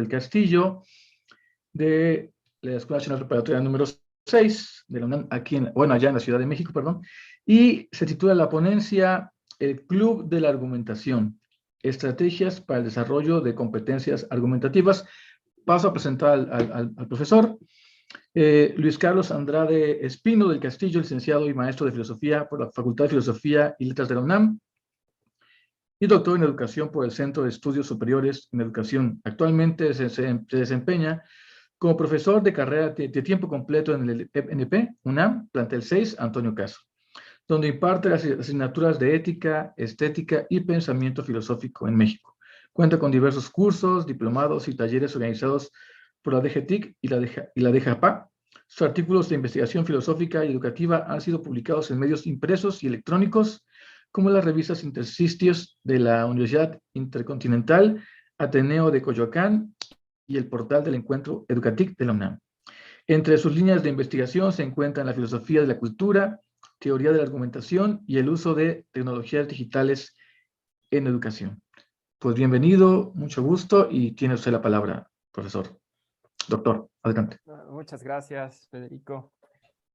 del Castillo, de la Escuela Nacional Preparatoria número 6, de la UNAM, allá en la Ciudad de México, perdón, y se titula la ponencia El Club de la Argumentación, estrategias para el desarrollo de competencias argumentativas. Paso a presentar al profesor Luis Carlos Andrade Espino del Castillo, licenciado y maestro de Filosofía por la Facultad de Filosofía y Letras de la UNAM, y doctor en Educación por el Centro de Estudios Superiores en Educación. Actualmente se desempeña como profesor de carrera de tiempo completo en el ENP, UNAM, plantel 6, Antonio Caso, donde imparte las asignaturas de Ética, Estética y Pensamiento Filosófico en México. Cuenta con diversos cursos, diplomados y talleres organizados por la DGTIC y la DGAPA. Sus artículos de investigación filosófica y educativa han sido publicados en medios impresos y electrónicos, como las revistas Interstistios de la Universidad Intercontinental, Ateneo de Coyoacán y el portal del Encuentro Educatic de la UNAM. Entre sus líneas de investigación se encuentran la filosofía de la cultura, teoría de la argumentación y el uso de tecnologías digitales en educación. Pues bienvenido, mucho gusto y tiene usted la palabra, profesor. Doctor, adelante. Muchas gracias, Federico.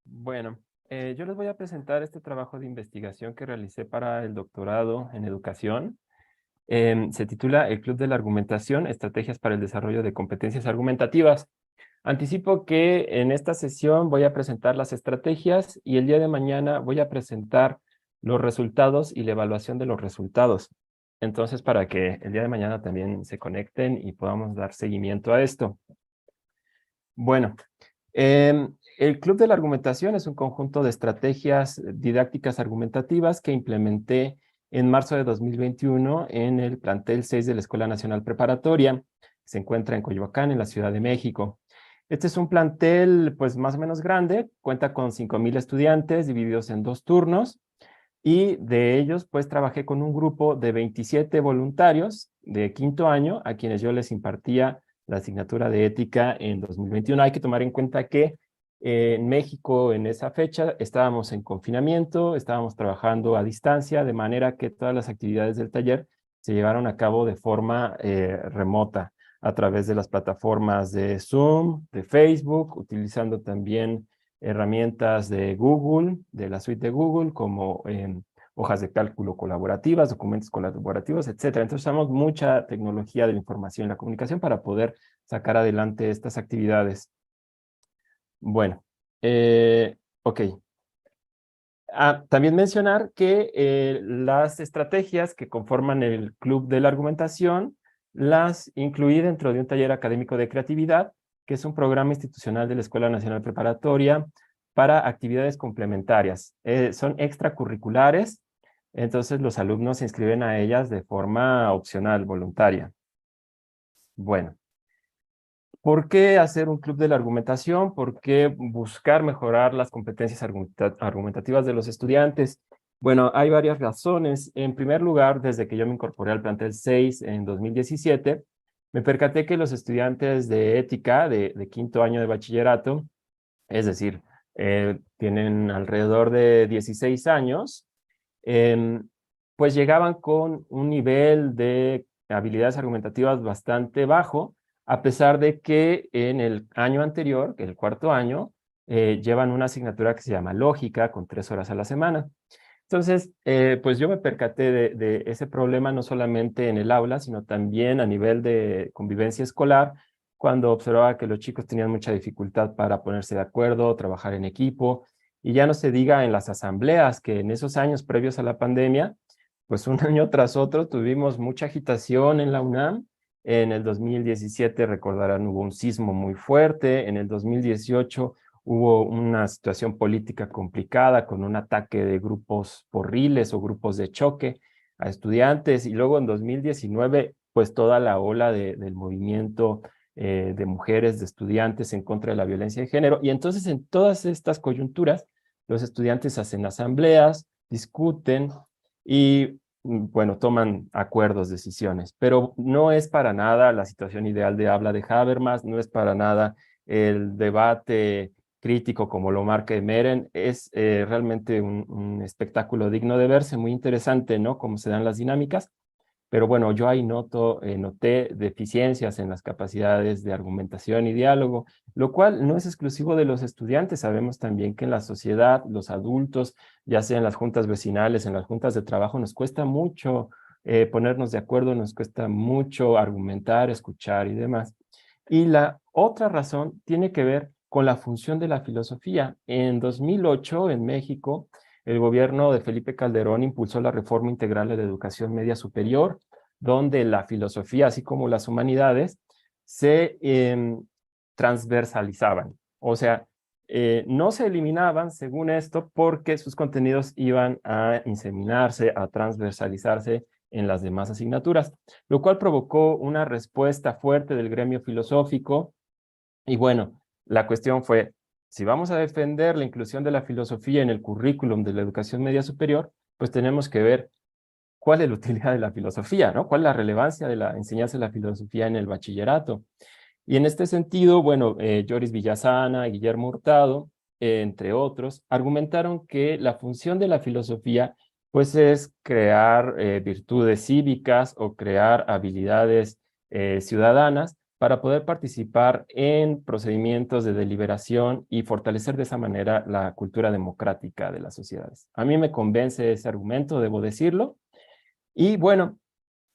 Bueno, yo les voy a presentar este trabajo de investigación que realicé para el doctorado en educación. Se titula El Club de la Argumentación, estrategias para el desarrollo de competencias argumentativas. Anticipo que en esta sesión voy a presentar las estrategias y el día de mañana voy a presentar los resultados y la evaluación de los resultados. Entonces, para que el día de mañana también se conecten y podamos dar seguimiento a esto. Bueno, el Club de la Argumentación es un conjunto de estrategias didácticas argumentativas que implementé en marzo de 2021 en el plantel 6 de la Escuela Nacional Preparatoria, que se encuentra en Coyoacán, en la Ciudad de México. Este es un plantel, pues, más o menos grande, cuenta con 5,000 estudiantes divididos en 2 turnos, y de ellos, pues, trabajé con un grupo de 27 voluntarios de quinto año, a quienes yo les impartía la asignatura de ética en 2021. Hay que tomar en cuenta que en México, en esa fecha, estábamos en confinamiento, estábamos trabajando a distancia, de manera que todas las actividades del taller se llevaron a cabo de forma remota, a través de las plataformas de Zoom, de Facebook, utilizando también herramientas de Google, de la suite de Google, como hojas de cálculo colaborativas, documentos colaborativos, etc. Entonces usamos mucha tecnología de la información y la comunicación para poder sacar adelante estas actividades. Bueno, ok. También mencionar que las estrategias que conforman el Club de la Argumentación las incluí dentro de un taller académico de creatividad, que es un programa institucional de la Escuela Nacional Preparatoria para actividades complementarias. Son extracurriculares, entonces los alumnos se inscriben a ellas de forma opcional, voluntaria. Bueno. ¿Por qué hacer un club de la argumentación? ¿Por qué buscar mejorar las competencias argumentativas de los estudiantes? Bueno, hay varias razones. En primer lugar, desde que yo me incorporé al plantel 6 en 2017, me percaté que los estudiantes de ética de quinto año de bachillerato, es decir, tienen alrededor de 16 años, pues llegaban con un nivel de habilidades argumentativas bastante bajo, a pesar de que en el año anterior, que el cuarto año, llevan una asignatura que se llama lógica, con 3 horas a la semana. Entonces, pues yo me percaté de ese problema no solamente en el aula, sino también a nivel de convivencia escolar, cuando observaba que los chicos tenían mucha dificultad para ponerse de acuerdo, trabajar en equipo, y ya no se diga en las asambleas, que en esos años previos a la pandemia, pues un año tras otro tuvimos mucha agitación en la UNAM. En el 2017, recordarán, hubo un sismo muy fuerte. En el 2018 hubo una situación política complicada con un ataque de grupos porriles o grupos de choque a estudiantes. Y luego en 2019, pues toda la ola del movimiento de mujeres, de estudiantes en contra de la violencia de género. Y entonces en todas estas coyunturas, los estudiantes hacen asambleas, discuten y bueno, toman acuerdos, decisiones, pero no es para nada la situación ideal de habla de Habermas, no es para nada el debate crítico como lo marca Meren, es realmente un espectáculo digno de verse, muy interesante, ¿no? Cómo se dan las dinámicas, pero bueno, yo ahí noté deficiencias en las capacidades de argumentación y diálogo, lo cual no es exclusivo de los estudiantes. Sabemos también que en la sociedad, los adultos, ya sea en las juntas vecinales, en las juntas de trabajo, nos cuesta mucho ponernos de acuerdo, nos cuesta mucho argumentar, escuchar y demás. Y la otra razón tiene que ver con la función de la filosofía. En 2008, en México, el gobierno de Felipe Calderón impulsó la reforma integral de la educación media superior, donde la filosofía, así como las humanidades, se transversalizaban. O sea, no se eliminaban, según esto, porque sus contenidos iban a inseminarse, a transversalizarse en las demás asignaturas, lo cual provocó una respuesta fuerte del gremio filosófico. Y bueno, la cuestión fue, si vamos a defender la inclusión de la filosofía en el currículum de la educación media superior, pues tenemos que ver cuál es la utilidad de la filosofía, ¿no? ¿Cuál es la relevancia de la enseñanza de la filosofía en el bachillerato? Y en este sentido, bueno, Joris Villasana, Guillermo Hurtado, entre otros, argumentaron que la función de la filosofía pues es crear virtudes cívicas o crear habilidades ciudadanas para poder participar en procedimientos de deliberación y fortalecer de esa manera la cultura democrática de las sociedades. A mí me convence ese argumento, debo decirlo. Y bueno,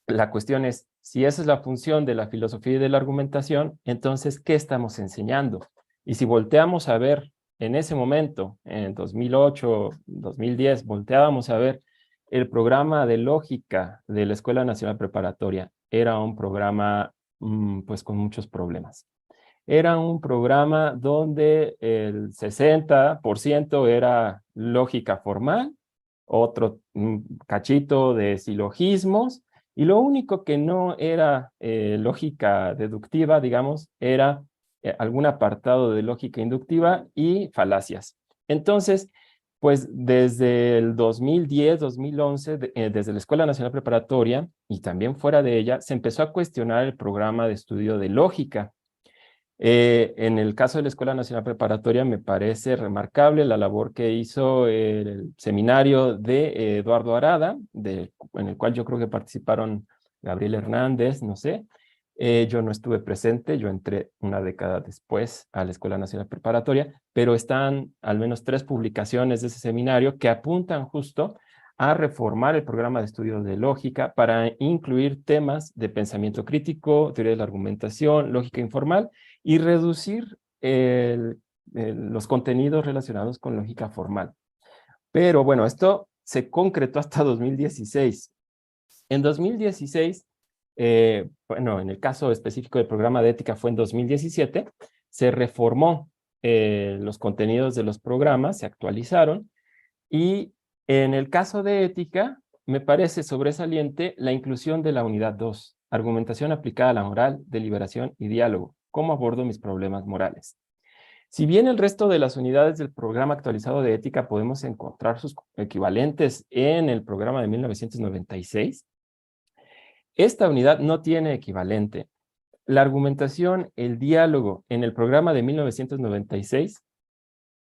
la cuestión es, si esa es la función de la filosofía y de la argumentación, entonces, ¿qué estamos enseñando? Y si volteamos a ver en ese momento, en 2008, 2010, volteábamos a ver el programa de lógica de la Escuela Nacional Preparatoria, era un programa pues con muchos problemas. Era un programa donde el 60% era lógica formal, otro cachito de silogismos, y lo único que no era lógica deductiva, digamos, era algún apartado de lógica inductiva y falacias. Entonces, pues desde el 2010, 2011, desde la Escuela Nacional Preparatoria y también fuera de ella, se empezó a cuestionar el programa de estudio de lógica. En el caso de la Escuela Nacional Preparatoria me parece remarcable la labor que hizo el seminario de Eduardo Arada, en el cual yo creo que participaron Gabriel Hernández, no sé. Yo no estuve presente, yo entré una década después a la Escuela Nacional Preparatoria, pero están al menos 3 publicaciones de ese seminario que apuntan justo a reformar el programa de estudios de lógica para incluir temas de pensamiento crítico, teoría de la argumentación, lógica informal, y reducir los contenidos relacionados con lógica formal. Pero bueno, esto se concretó hasta 2016. En 2016, bueno, en el caso específico del programa de ética fue en 2017, se reformó los contenidos de los programas, se actualizaron, y en el caso de ética, me parece sobresaliente la inclusión de la unidad 2, argumentación aplicada a la moral, deliberación y diálogo. ¿Cómo abordo mis problemas morales? Si bien el resto de las unidades del programa actualizado de ética podemos encontrar sus equivalentes en el programa de 1996, esta unidad no tiene equivalente. La argumentación, el diálogo en el programa de 1996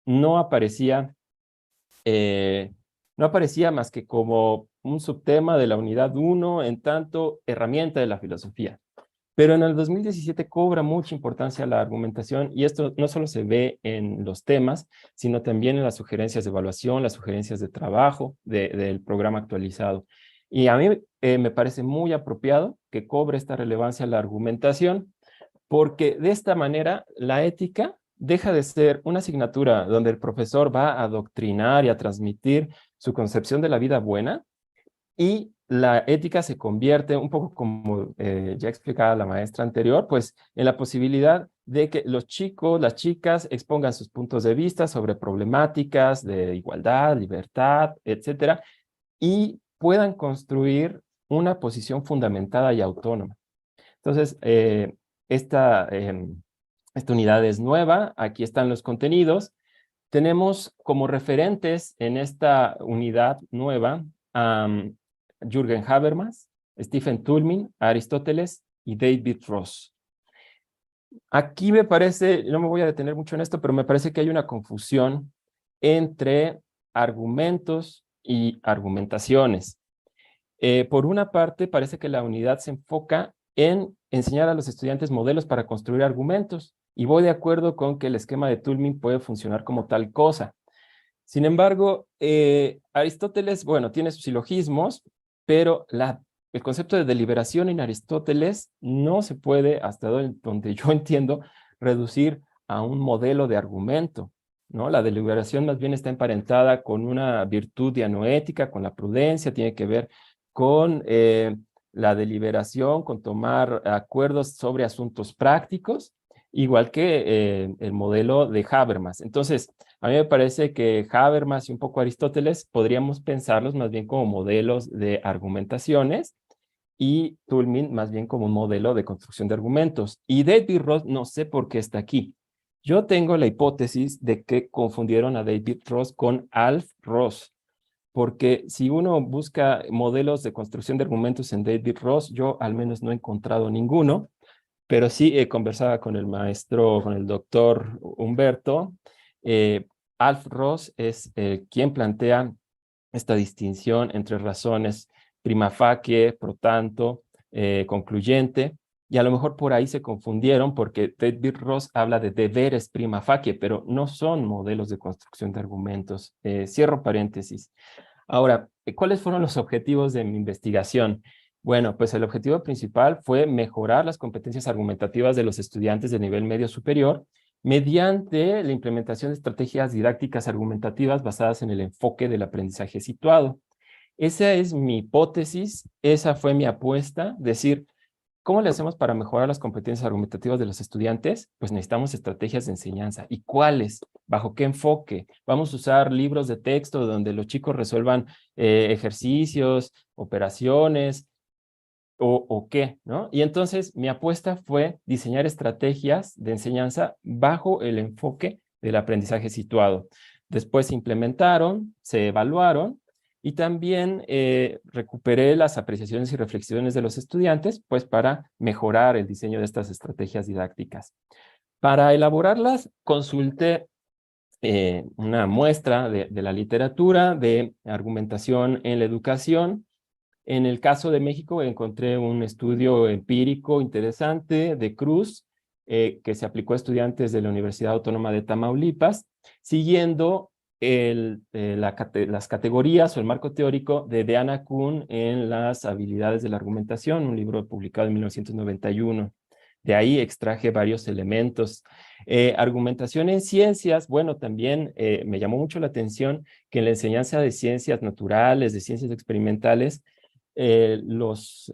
no aparecía no aparecía más que como un subtema de la unidad 1, en tanto herramienta de la filosofía. Pero en el 2017 cobra mucha importancia la argumentación y esto no solo se ve en los temas, sino también en las sugerencias de evaluación, las sugerencias de trabajo del programa actualizado. Y a mí me parece muy apropiado que cobre esta relevancia la argumentación, porque de esta manera la ética deja de ser una asignatura donde el profesor va a adoctrinar y a transmitir su concepción de la vida buena, y la ética se convierte, un poco como ya explicaba la maestra anterior, pues en la posibilidad de que los chicos, las chicas expongan sus puntos de vista sobre problemáticas de igualdad, libertad, etcétera, y puedan construir una posición fundamentada y autónoma. Entonces, esta unidad es nueva, aquí están los contenidos. Tenemos como referentes en esta unidad nueva a Jürgen Habermas, Stephen Toulmin, Aristóteles y David Ross. Aquí me parece, no me voy a detener mucho en esto, pero me parece que hay una confusión entre argumentos y argumentaciones. Por una parte, parece que la unidad se enfoca en enseñar a los estudiantes modelos para construir argumentos, y voy de acuerdo con que el esquema de Toulmin puede funcionar como tal cosa. Sin embargo, Aristóteles, bueno, tiene sus silogismos, pero el concepto de deliberación en Aristóteles no se puede, hasta donde yo entiendo, reducir a un modelo de argumento, ¿no? La deliberación más bien está emparentada con una virtud dianoética, con la prudencia, tiene que ver con la deliberación, con tomar acuerdos sobre asuntos prácticos, igual que el modelo de Habermas. Entonces, a mí me parece que Habermas y un poco Aristóteles podríamos pensarlos más bien como modelos de argumentaciones y Toulmin más bien como un modelo de construcción de argumentos. Y David Ross no sé por qué está aquí. Yo tengo la hipótesis de que confundieron a David Ross con Alf Ross, porque si uno busca modelos de construcción de argumentos en David Ross, yo al menos no he encontrado ninguno, pero sí conversaba con el maestro, con el doctor Humberto. eh, Alf Ross es quien plantea esta distinción entre razones prima facie, pro tanto, concluyente, y a lo mejor por ahí se confundieron porque David Ross habla de deberes prima facie, pero no son modelos de construcción de argumentos. Cierro paréntesis. Ahora, ¿cuáles fueron los objetivos de mi investigación? Bueno, pues el objetivo principal fue mejorar las competencias argumentativas de los estudiantes de nivel medio superior mediante la implementación de estrategias didácticas argumentativas basadas en el enfoque del aprendizaje situado. Esa es mi hipótesis, esa fue mi apuesta, decir, ¿cómo le hacemos para mejorar las competencias argumentativas de los estudiantes? Pues necesitamos estrategias de enseñanza. ¿Y cuáles? ¿Bajo qué enfoque? Vamos a usar libros de texto donde los chicos resuelvan ejercicios, operaciones, o qué, ¿no? Y entonces mi apuesta fue diseñar estrategias de enseñanza bajo el enfoque del aprendizaje situado. Después se implementaron, se evaluaron y también recuperé las apreciaciones y reflexiones de los estudiantes, pues para mejorar el diseño de estas estrategias didácticas. Para elaborarlas, consulté una muestra de la literatura de argumentación en la educación. En el caso de México encontré un estudio empírico interesante de Cruz, que se aplicó a estudiantes de la Universidad Autónoma de Tamaulipas, siguiendo las categorías o el marco teórico de Deanna Kuhn en las habilidades de la argumentación, un libro publicado en 1991. De ahí extraje varios elementos. Argumentación en ciencias, bueno, también me llamó mucho la atención que en la enseñanza de ciencias naturales, de ciencias experimentales, los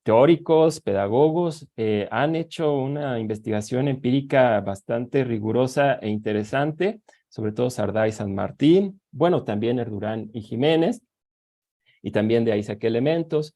teóricos, pedagogos, han hecho una investigación empírica bastante rigurosa e interesante, sobre todo Sardá y San Martín, bueno, también Erdurán y Jiménez, y también de ahí saqué elementos.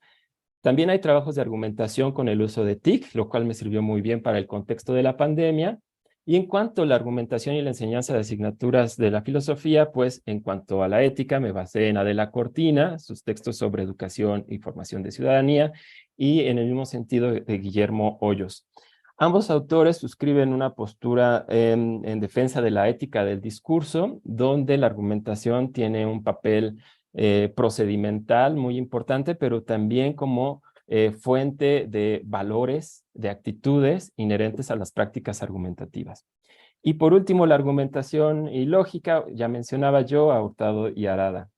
También hay trabajos de argumentación con el uso de TIC, lo cual me sirvió muy bien para el contexto de la pandemia. Y en cuanto a la argumentación y la enseñanza de asignaturas de la filosofía, pues en cuanto a la ética, me basé en Adela Cortina, sus textos sobre educación y formación de ciudadanía, y en el mismo sentido de Guillermo Hoyos. Ambos autores suscriben una postura en defensa de la ética del discurso, donde la argumentación tiene un papel procedimental muy importante, pero también como fuente de valores, de actitudes inherentes a las prácticas argumentativas. Y por último, la argumentación y lógica, ya mencionaba yo a Hurtado y Arada.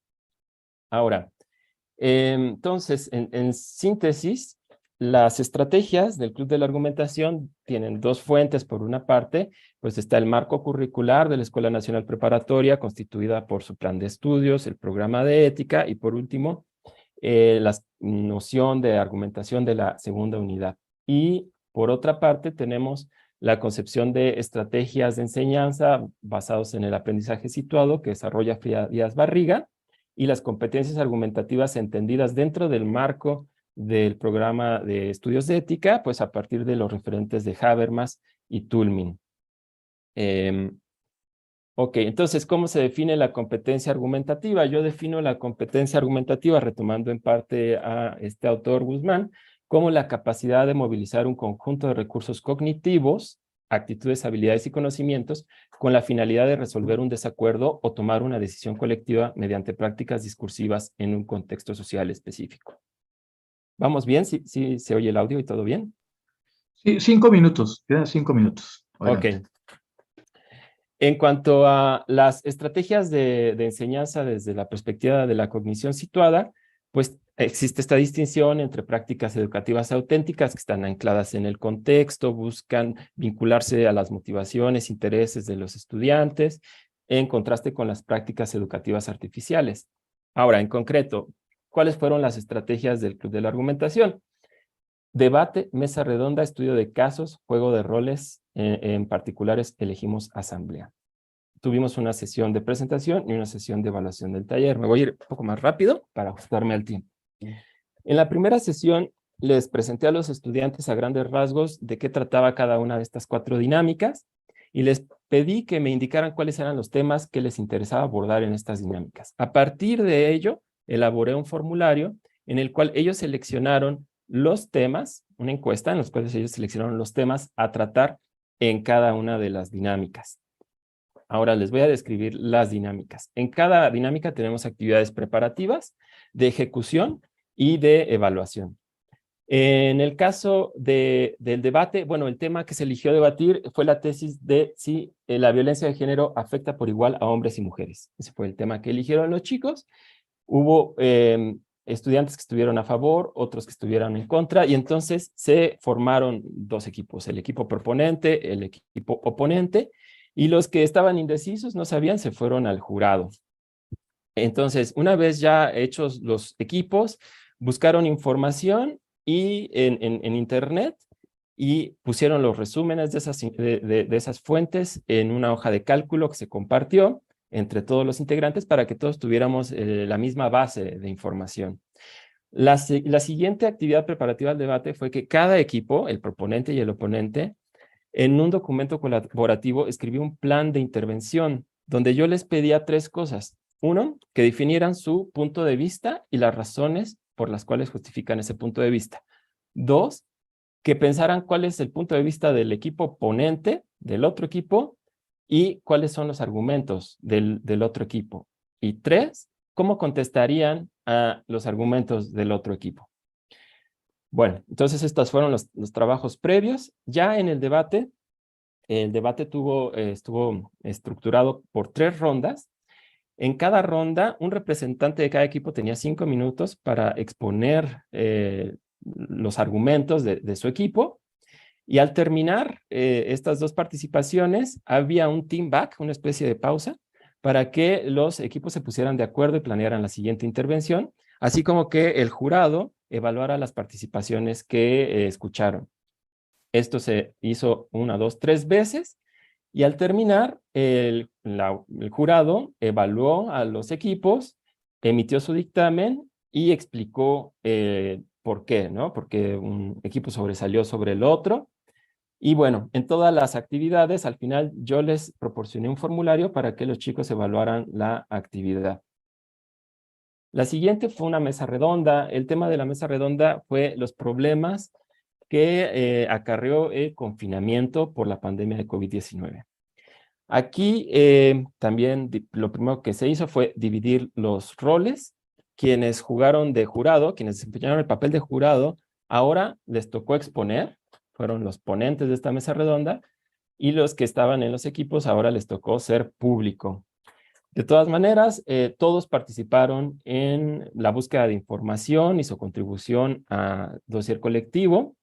Ahora, entonces, en síntesis, las estrategias del Club de la Argumentación tienen dos fuentes. Por una parte, pues está el marco curricular de la Escuela Nacional Preparatoria, constituida por su plan de estudios, el programa de ética, y por último, la noción de argumentación de la segunda unidad. Y por otra parte, tenemos la concepción de estrategias de enseñanza basados en el aprendizaje situado que desarrolla Díaz Barriga, y las competencias argumentativas entendidas dentro del marco del programa de estudios de ética, pues a partir de los referentes de Habermas y Toulmin. Ok, entonces, ¿cómo se define la competencia argumentativa? Yo defino la competencia argumentativa, retomando en parte a este autor Guzmán, como la capacidad de movilizar un conjunto de recursos cognitivos, actitudes, habilidades y conocimientos con la finalidad de resolver un desacuerdo o tomar una decisión colectiva mediante prácticas discursivas en un contexto social específico. ¿Vamos bien? ¿Sí, sí se oye el audio y todo bien? Sí, 5 minutos, quedan 5 minutos. Ok. Adelante. En cuanto a las estrategias de enseñanza desde la perspectiva de la cognición situada, pues existe esta distinción entre prácticas educativas auténticas que están ancladas en el contexto, buscan vincularse a las motivaciones, intereses de los estudiantes, en contraste con las prácticas educativas artificiales. Ahora, en concreto, ¿cuáles fueron las estrategias del Club de la Argumentación? Debate, mesa redonda, estudio de casos, juego de roles, en particulares elegimos asamblea. Tuvimos una sesión de presentación y una sesión de evaluación del taller. Me voy a ir un poco más rápido para ajustarme al tiempo. En la primera sesión les presenté a los estudiantes a grandes rasgos de qué trataba cada una de estas 4 dinámicas y les pedí que me indicaran cuáles eran los temas que les interesaba abordar en estas dinámicas. A partir de ello, elaboré un formulario en el cual ellos seleccionaron los temas, una encuesta en los cuales ellos seleccionaron los temas a tratar en cada una de las dinámicas. Ahora les voy a describir las dinámicas. En cada dinámica tenemos actividades preparativas, de ejecución y de evaluación. En el caso del debate, bueno, el tema que se eligió debatir fue la tesis de si la violencia de género afecta por igual a hombres y mujeres. Ese fue el tema que eligieron los chicos. Hubo estudiantes que estuvieron a favor, otros que estuvieron en contra, y entonces se formaron 2 equipos, el equipo proponente, el equipo oponente, y los que estaban indecisos, no sabían, se fueron al jurado. Entonces, una vez ya hechos los equipos, buscaron información y en internet y pusieron los resúmenes de esas fuentes en una hoja de cálculo que se compartió entre todos los integrantes para que todos tuviéramos la misma base de información. La siguiente actividad preparativa al debate fue que cada equipo, el proponente y el oponente, en un documento colaborativo escribió un plan de intervención donde yo les pedía 3 cosas. 1, que definieran su punto de vista y las razones por las cuales justifican ese punto de vista. 2, que pensaran cuál es el punto de vista del equipo oponente, del otro equipo, y cuáles son los argumentos del otro equipo. Y 3, cómo contestarían a los argumentos del otro equipo. Bueno, entonces estos fueron los trabajos previos. Ya en el debate estuvo estructurado por 3 rondas. En cada ronda, un representante de cada equipo tenía 5 minutos para exponer los argumentos de su equipo. Y al terminar estas 2 participaciones, había un team back, una especie de pausa, para que los equipos se pusieran de acuerdo y planearan la siguiente intervención, así como que el jurado evaluara las participaciones que escucharon. Esto se hizo 1, 2, 3 veces y al terminar, el jurado evaluó a los equipos, emitió su dictamen y explicó por qué, ¿no? Porque un equipo sobresalió sobre el otro. Y bueno, en todas las actividades, al final yo les proporcioné un formulario para que los chicos evaluaran la actividad. La siguiente fue una mesa redonda. El tema de la mesa redonda fue los problemas que acarreó el confinamiento por la pandemia de COVID-19. Aquí también lo primero que se hizo fue dividir los roles. Quienes jugaron de jurado, quienes desempeñaron el papel de jurado, ahora les tocó exponer, fueron los ponentes de esta mesa redonda, y los que estaban en los equipos ahora les tocó ser público. De todas maneras, todos participaron en la búsqueda de información y su contribución a dossier colectivo.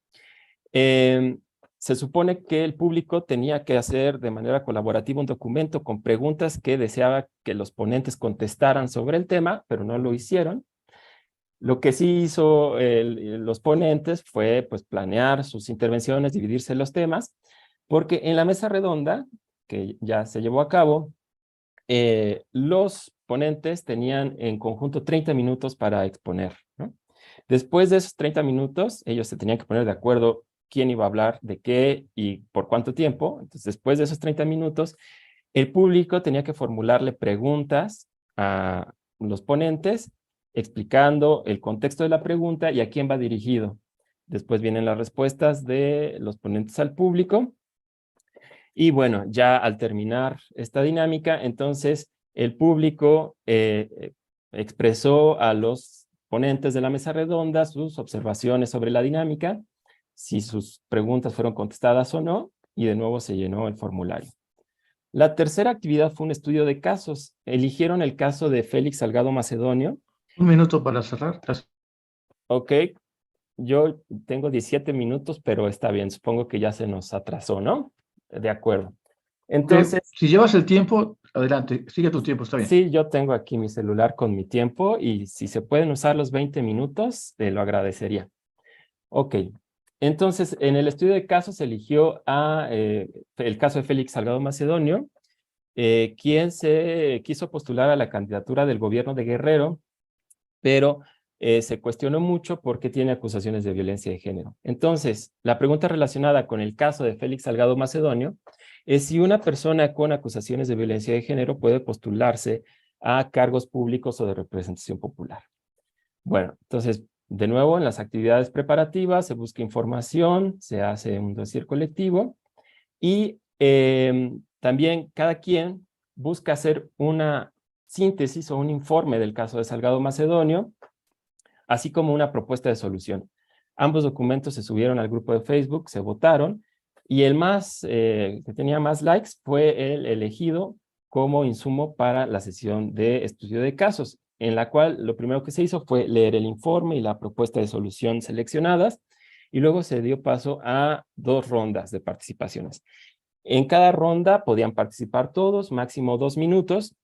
Se supone que el público tenía que hacer de manera colaborativa un documento con preguntas que deseaba que los ponentes contestaran sobre el tema, pero no lo hicieron. Lo que sí hizo los ponentes fue pues, planear sus intervenciones, dividirse los temas, porque en la mesa redonda, que ya se llevó a cabo, los ponentes tenían en conjunto 30 minutos para exponer, ¿no? Después de esos 30 minutos, ellos se tenían que poner de acuerdo quién iba a hablar de qué y por cuánto tiempo. Entonces, después de esos 30 minutos, el público tenía que formularle preguntas a los ponentes, explicando el contexto de la pregunta y a quién va dirigido. Después vienen las respuestas de los ponentes al público. Y bueno, ya al terminar esta dinámica, entonces el público expresó a los ponentes de la mesa redonda sus observaciones sobre la dinámica, si sus preguntas fueron contestadas o no, y de nuevo se llenó el formulario. La tercera actividad fue un estudio de casos. Eligieron el caso de Félix Salgado Macedonio. Un minuto para cerrar. Ok, yo tengo 17 minutos, pero está bien, supongo que ya se nos atrasó, ¿no? De acuerdo. Entonces, Si llevas el tiempo, adelante, sigue tu tiempo, está bien. sí, yo tengo aquí mi celular con mi tiempo y si se pueden usar los 20 minutos, te lo agradecería. Ok, entonces en el estudio de casos se eligió el caso de Félix Salgado Macedonio, quien se quiso postular a la candidatura del gobierno de Guerrero, pero se cuestionó mucho porque tiene acusaciones de violencia de género. Entonces, la pregunta relacionada con el caso de Félix Salgado Macedonio es si una persona con acusaciones de violencia de género puede postularse a cargos públicos o de representación popular. Bueno, entonces, de nuevo, en las actividades preparativas se busca información, se hace un dossier colectivo y también cada quien busca hacer una síntesis o un informe del caso de Salgado Macedonio, así como una propuesta de solución. Ambos documentos se subieron al grupo de Facebook, se votaron, y el que tenía más likes fue el elegido como insumo para la sesión de estudio de casos, en la cual lo primero que se hizo fue leer el informe y la propuesta de solución seleccionadas, y luego se dio paso a 2 rondas de participaciones. En cada ronda podían participar todos, máximo 2 minutos,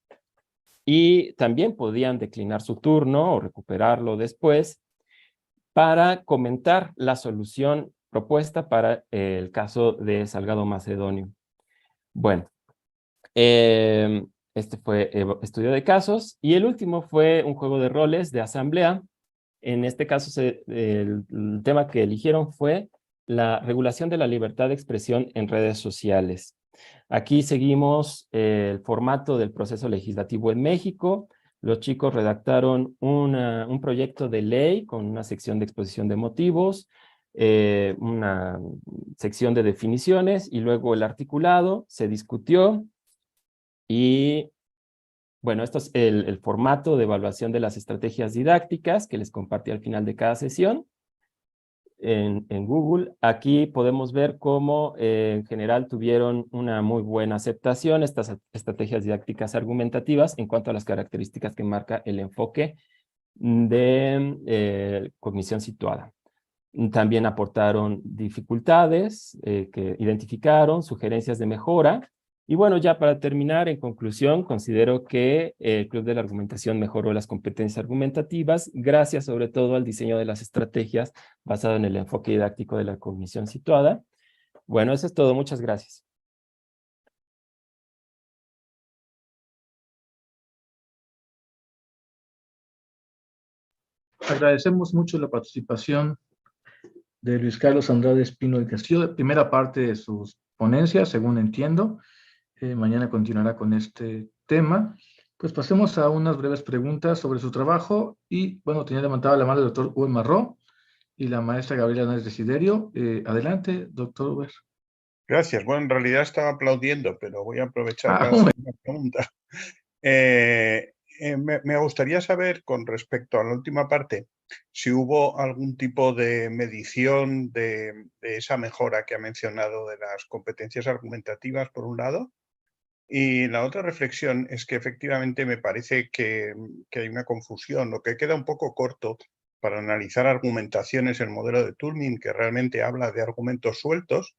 y también podían declinar su turno o recuperarlo después para comentar la solución propuesta para el caso de Salgado Macedonio. Bueno, este fue estudio de casos y el último fue un juego de roles de asamblea. En este caso, el tema que eligieron fue la regulación de la libertad de expresión en redes sociales. Aquí seguimos el formato del proceso legislativo en México. Los chicos redactaron un proyecto de ley con una sección de exposición de motivos, una sección de definiciones y luego el articulado se discutió y bueno, esto es el formato de evaluación de las estrategias didácticas que les compartí al final de cada sesión en Google. Aquí podemos ver cómo en general tuvieron una muy buena aceptación estas estrategias didácticas argumentativas en cuanto a las características que marca el enfoque de cognición situada. También aportaron dificultades que identificaron, sugerencias de mejora. Y bueno, ya para terminar, en conclusión, considero que el Club de la Argumentación mejoró las competencias argumentativas gracias sobre todo al diseño de las estrategias basado en el enfoque didáctico de la cognición situada. Bueno, eso es todo. Muchas gracias. Agradecemos mucho la participación de Luis Carlos Andrade Espino del Castillo, primera parte de sus ponencias, según entiendo. Mañana continuará con este tema. Pues pasemos a unas breves preguntas sobre su trabajo y, bueno, tenía levantada la mano el doctor Uwe Marró y la maestra Gabriela Náez Desiderio. Adelante, doctor Uwe. Gracias. Bueno, en realidad estaba aplaudiendo, pero voy a aprovechar para bueno. hacer una pregunta. Me gustaría saber, con respecto a la última parte, si hubo algún tipo de medición de esa mejora que ha mencionado de las competencias argumentativas, por un lado. Y la otra reflexión es que efectivamente me parece que hay una confusión, o que queda un poco corto para analizar argumentaciones en el modelo de Turing, que realmente habla de argumentos sueltos,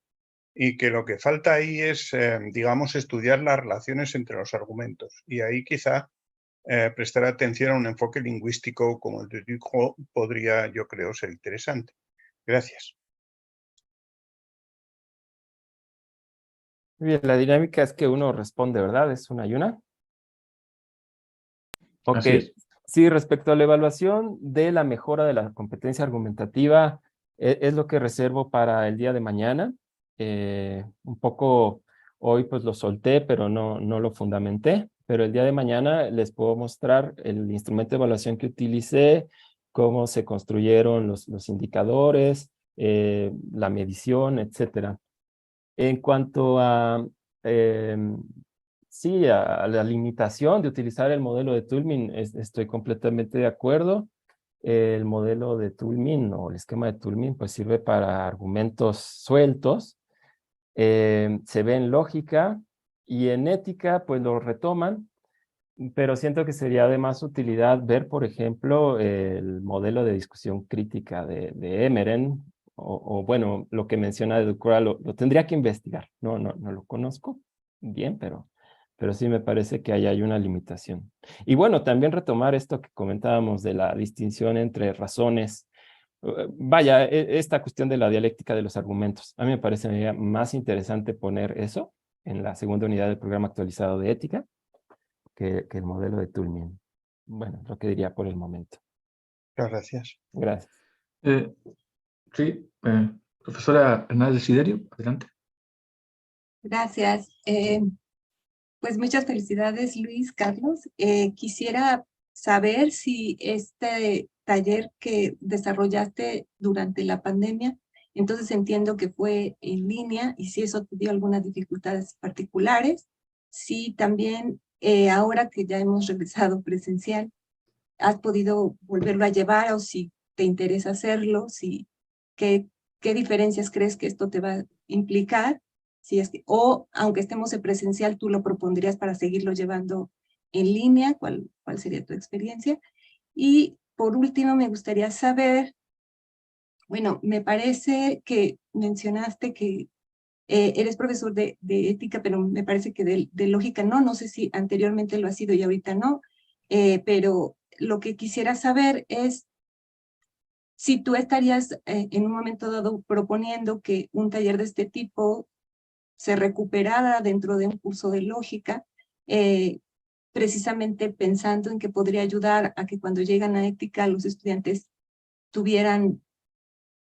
y que lo que falta ahí es, digamos, estudiar las relaciones entre los argumentos. Y ahí quizá prestar atención a un enfoque lingüístico como el de Ducrot podría, yo creo, ser interesante. Gracias. Bien, la dinámica es que uno responde, ¿verdad? ¿Es una y una? Ok. Así es. Sí, respecto a la evaluación de la mejora de la competencia argumentativa, es lo que reservo para el día de mañana. Un poco hoy pues lo solté, pero no lo fundamenté. Pero el día de mañana les puedo mostrar el instrumento de evaluación que utilicé, cómo se construyeron los indicadores, la medición, etcétera. En cuanto a, sí, a la limitación de utilizar el modelo de Turing, estoy completamente de acuerdo. el modelo de Toulmin o el esquema de Toulmin pues sirve para argumentos sueltos, se ve en lógica y en ética pues lo retoman, pero siento que sería de más utilidad ver, por ejemplo, el modelo de discusión crítica de Emeren, o bueno, lo que menciona de Ducrot, lo tendría que investigar. No lo conozco bien, pero sí me parece que ahí hay una limitación. Y bueno, también retomar esto que comentábamos de la distinción entre razones. Vaya, esta cuestión de la dialéctica de los argumentos. A mí me parece más interesante poner eso en la segunda unidad del programa actualizado de ética que el modelo de Toulmin. Bueno, lo que diría por el momento. Muchas gracias. Gracias. Sí, profesora Hernández Desiderio, adelante. Gracias. Pues muchas felicidades, Luis Carlos. Quisiera saber si este taller que desarrollaste durante la pandemia, entonces entiendo que fue en línea y si eso te dio algunas dificultades particulares. Si también ahora que ya hemos regresado presencial, has podido volverlo a llevar o si te interesa hacerlo, si, qué diferencias crees que esto te va a implicar. Si es que, o aunque estemos en presencial, tú lo propondrías para seguirlo llevando en línea, ¿cuál sería tu experiencia? Y por último, me gustaría saber, bueno, me parece que mencionaste que eres profesor de ética, pero me parece que de lógica no sé si anteriormente lo has sido y ahorita no, pero lo que quisiera saber es si tú estarías en un momento dado proponiendo que un taller de este tipo se recuperara dentro de un curso de lógica, precisamente pensando en que podría ayudar a que cuando llegan a ética los estudiantes tuvieran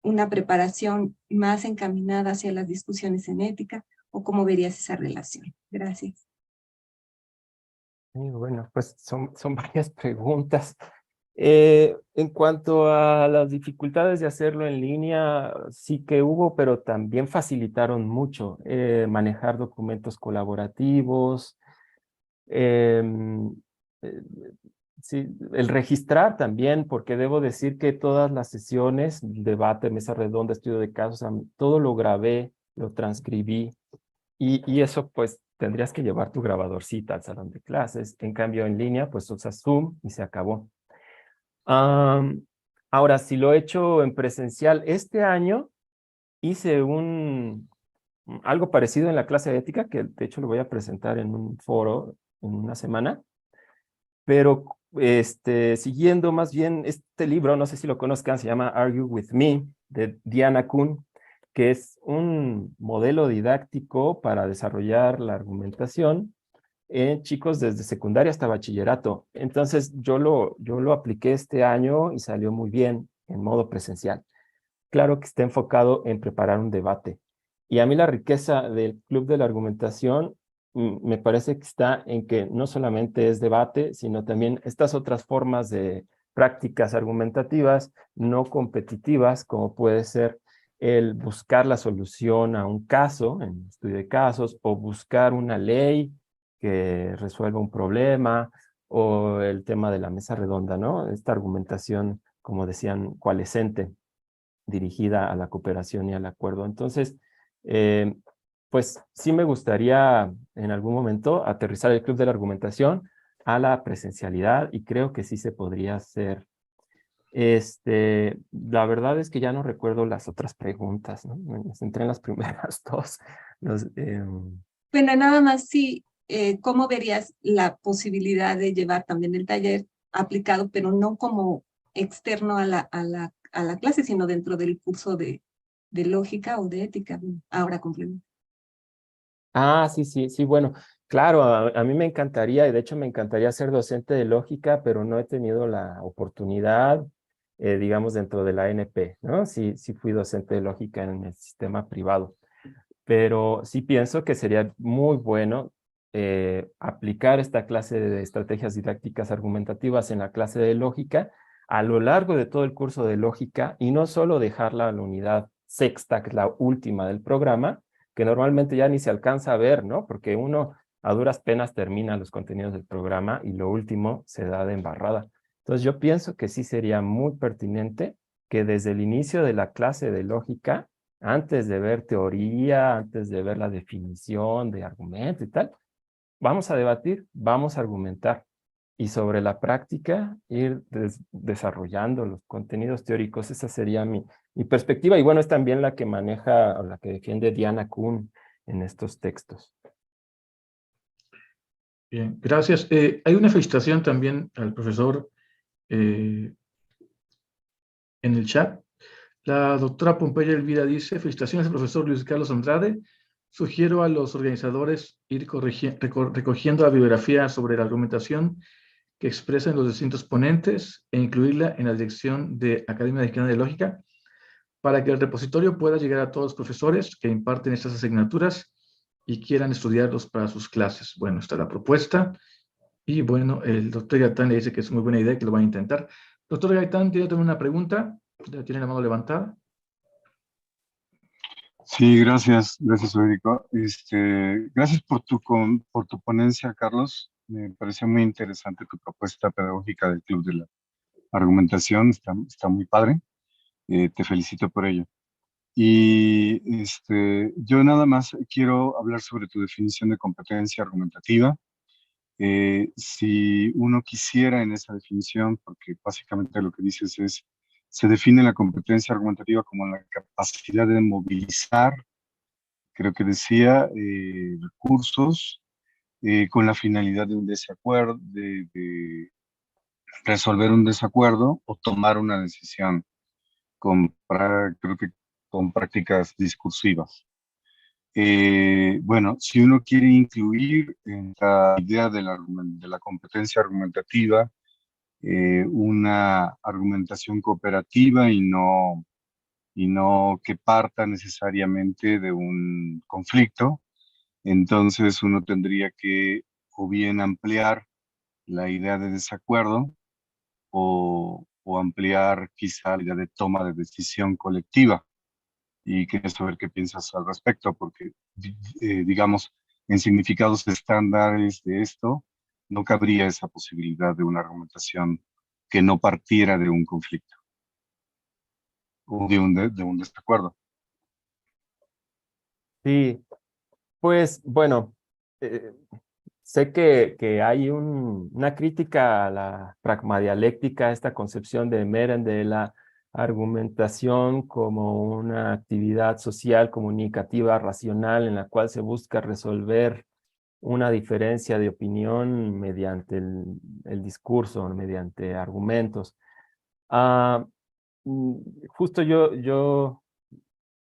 una preparación más encaminada hacia las discusiones en ética, o cómo verías esa relación. Gracias. Y bueno, pues son varias preguntas. En cuanto a las dificultades de hacerlo en línea, sí que hubo, pero también facilitaron mucho manejar documentos colaborativos, em, eh, sí, el registrar también, porque debo decir que todas las sesiones, debate, mesa redonda, estudio de casos, todo lo grabé, lo transcribí, y eso pues tendrías que llevar tu grabadorcita al salón de clases. En cambio en línea pues usas Zoom y se acabó. Ahora, si lo he hecho en presencial, este año hice algo parecido en la clase de ética, que de hecho lo voy a presentar en un foro en una semana, pero siguiendo más bien este libro, no sé si lo conozcan, se llama Argue With Me, de Diana Kuhn, que es un modelo didáctico para desarrollar la argumentación en chicos desde secundaria hasta bachillerato. Entonces yo lo apliqué este año y salió muy bien en modo presencial. Claro que está enfocado en preparar un debate. Y a mí la riqueza del Club de la Argumentación me parece que está en que no solamente es debate, sino también estas otras formas de prácticas argumentativas no competitivas, como puede ser el buscar la solución a un caso, en estudio de casos, o buscar una ley que resuelva un problema, o el tema de la mesa redonda, ¿no? Esta argumentación, como decían, coalescente, dirigida a la cooperación y al acuerdo. Entonces, pues sí me gustaría en algún momento aterrizar el Club de la Argumentación a la presencialidad y creo que sí se podría hacer. La verdad es que ya no recuerdo las otras preguntas, ¿no? Me centré en las primeras dos. Bueno, nada más sí, ¿cómo verías la posibilidad de llevar también el taller aplicado, pero no como externo a la clase, sino dentro del curso de lógica o de ética? Ahora complemento. Sí, bueno, claro, a mí me encantaría, y de hecho me encantaría ser docente de lógica, pero no he tenido la oportunidad, digamos, dentro de la ANP, ¿no? Sí fui docente de lógica en el sistema privado, pero sí pienso que sería muy bueno aplicar esta clase de estrategias didácticas argumentativas en la clase de lógica a lo largo de todo el curso de lógica y no solo dejarla a la unidad sexta, que es la última del programa, que normalmente ya ni se alcanza a ver, ¿no? Porque uno a duras penas termina los contenidos del programa y lo último se da de embarrada. Entonces yo pienso que sí sería muy pertinente que desde el inicio de la clase de lógica, antes de ver teoría, antes de ver la definición de argumento y tal, vamos a debatir, vamos a argumentar. Y sobre la práctica, ir desarrollando los contenidos teóricos. Esa sería mi perspectiva. Y bueno, es también la que maneja, o la que defiende Diana Kuhn en estos textos. Bien, gracias. Hay una felicitación también al profesor en el chat. La doctora Pompeya Elvira dice: felicitaciones al profesor Luis Carlos Andrade. Sugiero a los organizadores ir recogiendo la bibliografía sobre la argumentación que expresan los distintos ponentes e incluirla en la dirección de Academia Mexicana de Lógica para que el repositorio pueda llegar a todos los profesores que imparten estas asignaturas y quieran estudiarlos para sus clases. Bueno, está la propuesta. Y bueno, el doctor Gaitán le dice que es muy buena idea, que lo van a intentar. Doctor Gaitán, ¿tiene también una pregunta? ¿Tiene la mano levantada? Sí, gracias, Federico. Gracias por tu ponencia, Carlos. Me pareció muy interesante tu propuesta pedagógica del Club de la Argumentación. Está muy padre. Te felicito por ello. Y yo nada más quiero hablar sobre tu definición de competencia argumentativa. Si uno quisiera en esa definición, porque básicamente lo que dices es, se define la competencia argumentativa como la capacidad de movilizar, creo que decía, recursos con la finalidad de un desacuerdo, de resolver un desacuerdo o tomar una decisión creo que con prácticas discursivas. Bueno, si uno quiere incluir en la idea de la competencia argumentativa una argumentación cooperativa y no que parta necesariamente de un conflicto, entonces uno tendría que o bien ampliar la idea de desacuerdo o ampliar quizá la idea de toma de decisión colectiva. Y quería saber qué piensas al respecto, porque digamos, en significados estándares de esto, no cabría esa posibilidad de una argumentación que no partiera de un conflicto o de un desacuerdo. Sí, pues bueno, sé que hay una crítica a la pragmadialéctica, esta concepción de Meren de la argumentación como una actividad social, comunicativa, racional, en la cual se busca resolver una diferencia de opinión mediante el discurso, mediante argumentos. Ah, Justo yo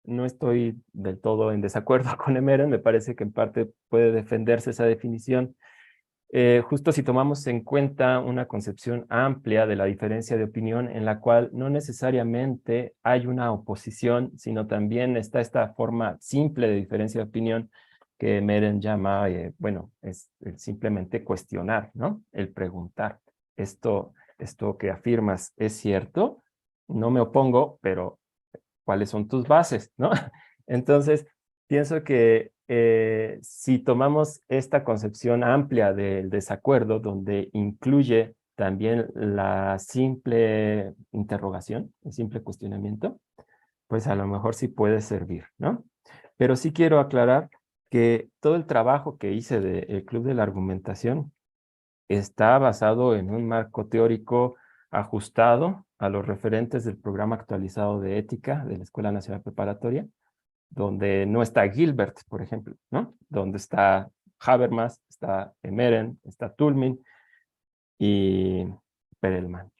no estoy del todo en desacuerdo con Emeren, me parece que en parte puede defenderse esa definición. Justo si tomamos en cuenta una concepción amplia de la diferencia de opinión en la cual no necesariamente hay una oposición, sino también está esta forma simple de diferencia de opinión que Meren llama, bueno, es simplemente cuestionar, ¿no? El preguntar, esto que afirmas es cierto, no me opongo, pero ¿cuáles son tus bases, no? Entonces, pienso que si tomamos esta concepción amplia del desacuerdo, donde incluye también la simple interrogación, el simple cuestionamiento, pues a lo mejor sí puede servir, ¿no? Pero sí quiero aclarar que todo el trabajo que hice del Club de la Argumentación está basado en un marco teórico ajustado a los referentes del programa actualizado de ética de la Escuela Nacional Preparatoria, donde no está Gilbert, por ejemplo, ¿no? Donde está Habermas, está Emeren, está Toulmin y Perelman.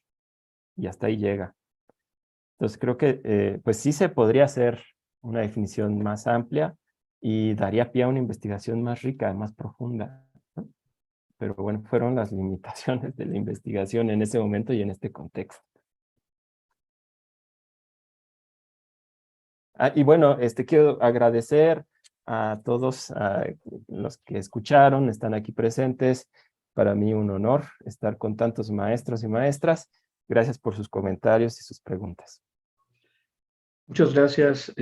Y hasta ahí llega. Entonces creo que pues sí se podría hacer una definición más amplia y daría pie a una investigación más rica, más profunda, ¿no? Pero bueno, fueron las limitaciones de la investigación en ese momento y en este contexto. Y bueno, quiero agradecer a todos los que escucharon, están aquí presentes. Para mí un honor estar con tantos maestros y maestras. Gracias por sus comentarios y sus preguntas. Muchas gracias.